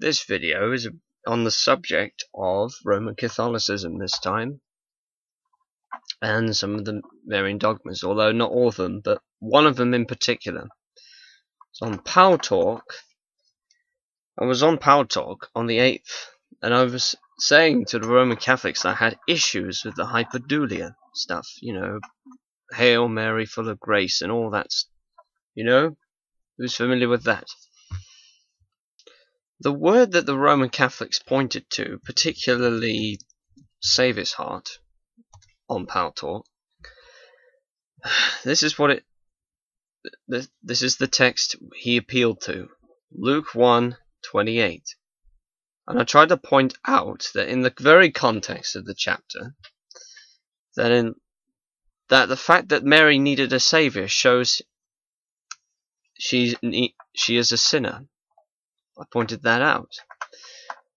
This video is on the subject of Roman Catholicism this time, and some of the Marian dogmas, although not all of them, but one of them in particular. It's on Power Talk. I was on Power Talk on the 8th, and I was saying to the Roman Catholics that I had issues with the hyperdulia stuff, you know, Hail Mary, full of grace, and all that, you know? Who's familiar with that? The word that the Roman Catholics pointed to, particularly Saviour's Heart, on Power Talk, this is what this is the text he appealed to, Luke 1:28. And I tried to point out that in the very context of the chapter, that the fact that Mary needed a Saviour shows she is a sinner. I pointed that out.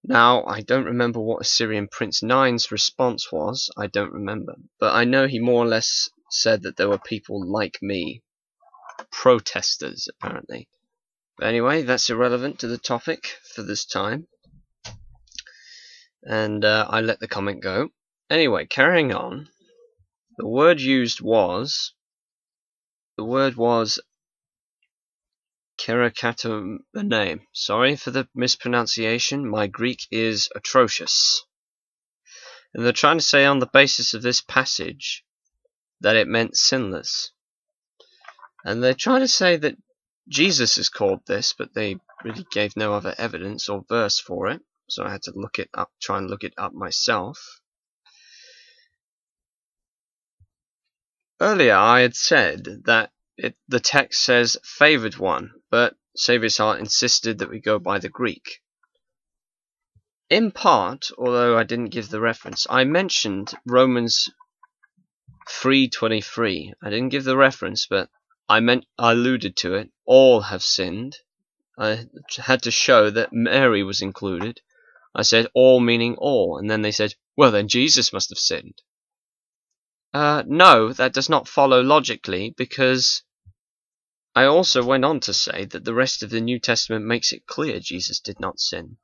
Now, I don't remember what Assyrian Prince 9's response was. I don't remember. But I know he more or less said that there were people like me. Protesters, apparently. But anyway, that's irrelevant to the topic for this time. And I let the comment go. Anyway, carrying on. The word used was... Kerakatomene. Sorry for the mispronunciation. My Greek is atrocious. And they're trying to say on the basis of this passage that it meant sinless. And they're trying to say that Jesus is called this, but they really gave no other evidence or verse for it. So I had to look it up, try and look it up myself. Earlier I had said that the text says favoured one, but Saviour's Heart insisted that we go by the Greek. In part, although I didn't give the reference, I mentioned Romans 3:23. I didn't give the reference, but I alluded to it. All have sinned. I had to show that Mary was included. I said all meaning all, and then they said, well, then Jesus must have sinned. No, that does not follow logically, because I also went on to say that the rest of the New Testament makes it clear Jesus did not sin.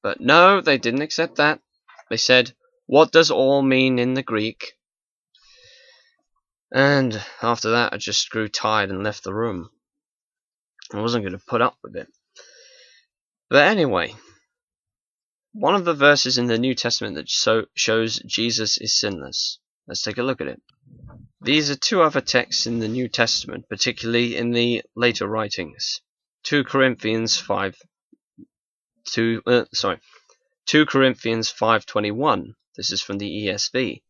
But no, they didn't accept that. They said, what does all mean in the Greek? And after that, I just grew tired and left the room. I wasn't going to put up with it. But anyway, one of the verses in the New Testament that shows Jesus is sinless. Let's take a look at it. These are two other texts in the New Testament, particularly in the later writings. 2 Corinthians 5:21. This is from the ESV.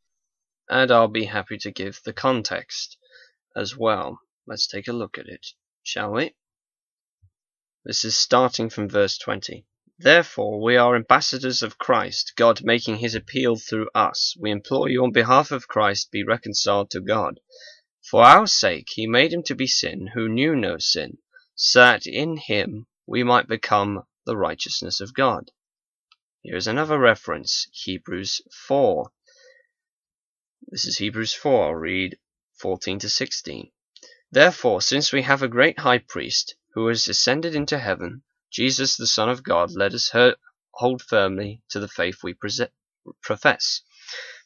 And I'll be happy to give the context as well. Let's take a look at it, shall we? This is starting from verse 20. Therefore, we are ambassadors of Christ, God making his appeal through us. We implore you on behalf of Christ, be reconciled to God. For our sake he made him to be sin, who knew no sin, so that in him we might become the righteousness of God. Here is another reference, Hebrews 4. This is Hebrews 4, I'll read 14 to 16. Therefore, since we have a great high priest, who has ascended into heaven, Jesus, the Son of God, let us hold firmly to the faith we profess.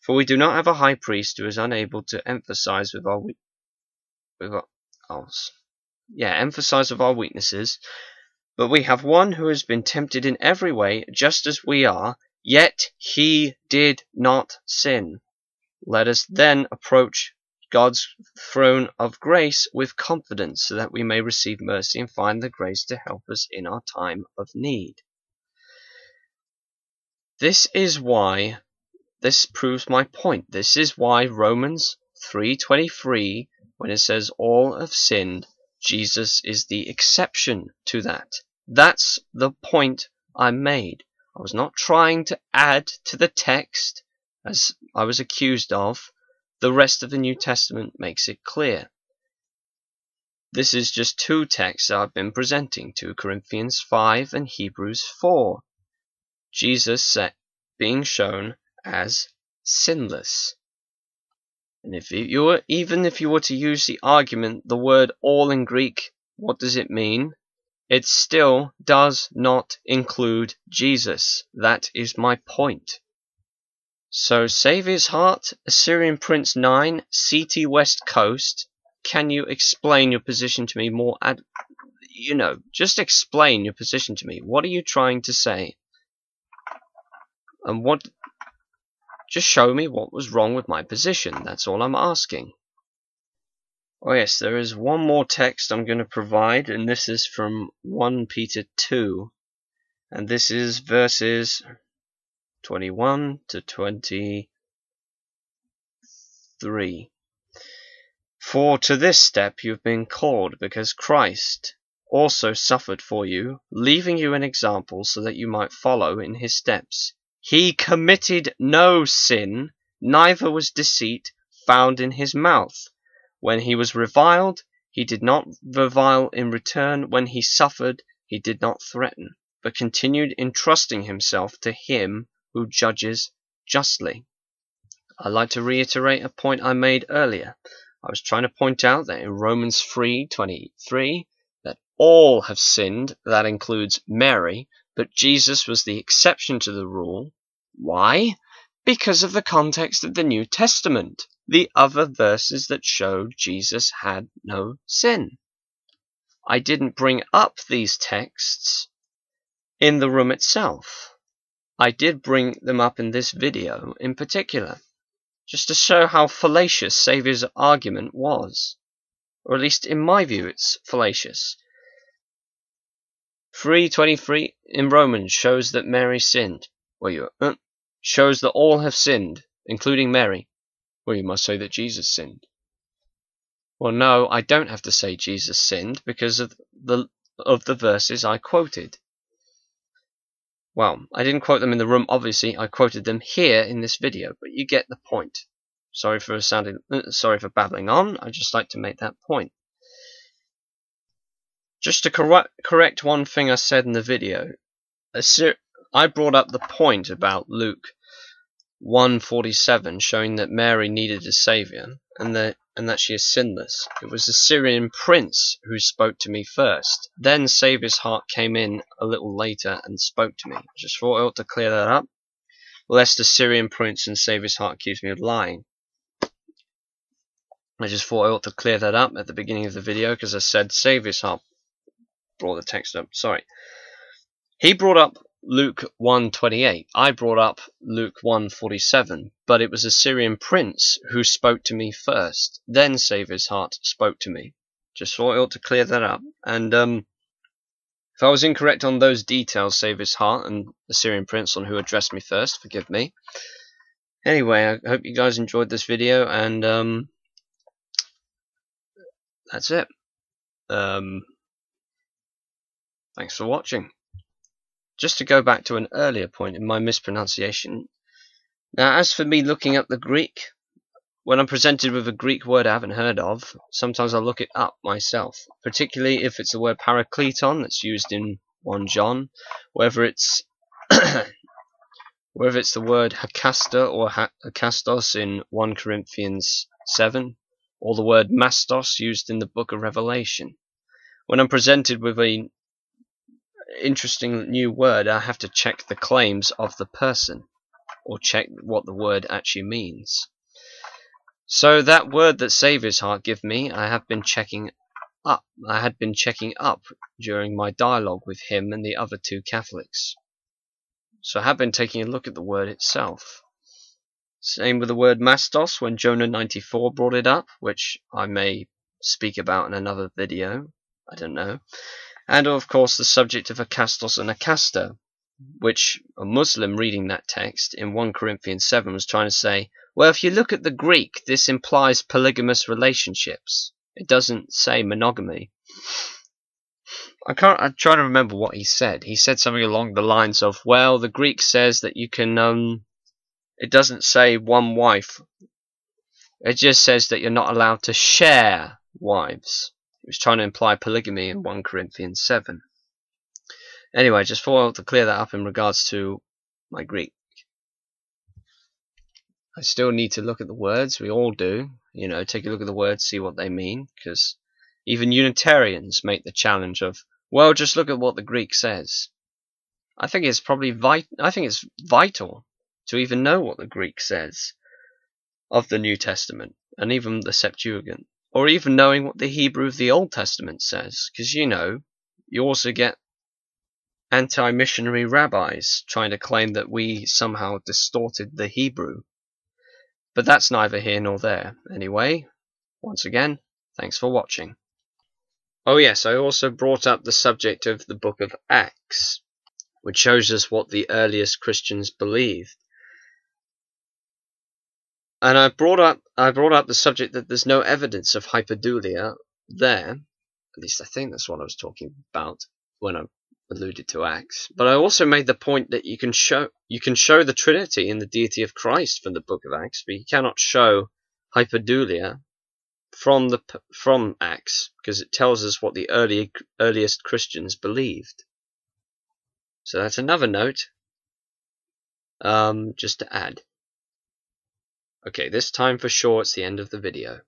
For we do not have a high priest who is unable to emphasize with our weaknesses, but we have one who has been tempted in every way, just as we are, yet he did not sin. Let us then approach God's throne of grace with confidence, so that we may receive mercy and find the grace to help us in our time of need. This proves my point. This is why Romans 3:23, when it says all have sinned, Jesus is the exception to that. That's the point I made. I was not trying to add to the text, as I was accused of. The rest of the New Testament makes it clear. This is just two texts I've been presenting, 2 Corinthians 5 and Hebrews 4. Jesus being shown as sinless. And even if you were to use the argument, the word all in Greek, what does it mean? it still does not include Jesus. That is my point. So, Save His Heart, Assyrian Prince 9, CT West Coast. Can you explain your position to me more? Just explain your position to me. What are you trying to say? And just show me what was wrong with my position. That's all I'm asking. Oh yes, there is one more text I'm going to provide, and this is from 1 Peter 2. And this is verses 21 to 23. For to this step you have been called, because Christ also suffered for you, leaving you an example so that you might follow in his steps. He committed no sin, neither was deceit found in his mouth. When he was reviled, he did not revile in return. When he suffered, he did not threaten, but continued entrusting himself to him who judges justly. I'd like to reiterate a point I made earlier. I was trying to point out that in Romans 3:23, that all have sinned, that includes Mary, but Jesus was the exception to the rule. Why? Because of the context of the New Testament, the other verses that showed Jesus had no sin. I didn't bring up these texts in the room itself. I did bring them up in this video in particular, just to show how fallacious Saviour's argument was. Or at least in my view it's fallacious. 3:23 in Romans shows that Mary sinned. Shows that all have sinned, including Mary. Well, you must say that Jesus sinned. Well, no, I don't have to say Jesus sinned because of the verses I quoted. Well, I didn't quote them in the room, obviously. I quoted them here in this video, but you get the point. Sorry for babbling on. I'd just like to make that point. Just to correct one thing I said in the video, I brought up the point about Luke 1:47, showing that Mary needed a saviour and that she is sinless. It was the Syrian prince who spoke to me first. Then Saviour's Heart came in a little later and spoke to me. I just thought I ought to clear that up, lest the Syrian prince and Saviour's Heart accuse me of lying. I just thought I ought to clear that up at the beginning of the video, because I said Saviour's Heart brought the text up. Sorry. He brought up Luke 1:28. I brought up Luke 1:47. But it was a Syrian prince who spoke to me first. Then Saviour's Heart spoke to me. Just thought I ought to clear that up. And if I was incorrect on those details, Saviour's Heart and the Syrian prince on who addressed me first, forgive me. Anyway, I hope you guys enjoyed this video, and that's it. Thanks for watching. Just to go back to an earlier point in my mispronunciation. Now, as for me looking up the Greek, when I'm presented with a Greek word I haven't heard of, sometimes I'll look it up myself, particularly if it's the word parakleton that's used in 1 John, whether it's the word hakasta or hakastos in 1 Corinthians 7, or the word mastos used in the book of Revelation. When I'm presented with an interesting new word, I have to check the claims of the person, or check what the word actually means. So that word that Saviour's Heart gave me, I had been checking up during my dialogue with him and the other 2 Catholics. So I have been taking a look at the word itself. Same with the word mastos when Jonah 94 brought it up, which I may speak about in another video. I don't know. And of course the subject of akastos and akasta, which a Muslim reading that text in 1 Corinthians 7 was trying to say, well, if you look at the Greek, this implies polygamous relationships. It doesn't say monogamy. I'm trying to remember what he said. He said something along the lines of, well, the Greek says that you can, it doesn't say one wife. It just says that you're not allowed to share wives. He was trying to imply polygamy in 1 Corinthians 7. Anyway, just thought to clear that up in regards to my Greek. I still need to look at the words. We all do. Take a look at the words, see what they mean. Because even Unitarians make the challenge of, Well, just look at what the Greek says. I think it's probably vital to even know what the Greek says of the New Testament, and even the Septuagint, or even knowing what the Hebrew of the Old Testament says, because you also get anti-missionary rabbis trying to claim that we somehow distorted the Hebrew. But that's neither here nor there. Anyway, once again, thanks for watching. Oh yes, I also brought up the subject of the book of Acts, which shows us what the earliest Christians believed. And I brought up the subject that there's no evidence of hyperdulia there. At least I think that's what I was talking about when I alluded to Acts. But I also made the point that you can show the Trinity and the deity of Christ from the book of Acts, but you cannot show hyperdulia from Acts, because it tells us what the earliest Christians believed. So that's another note, just to add. Okay, this time for sure it's the end of the video.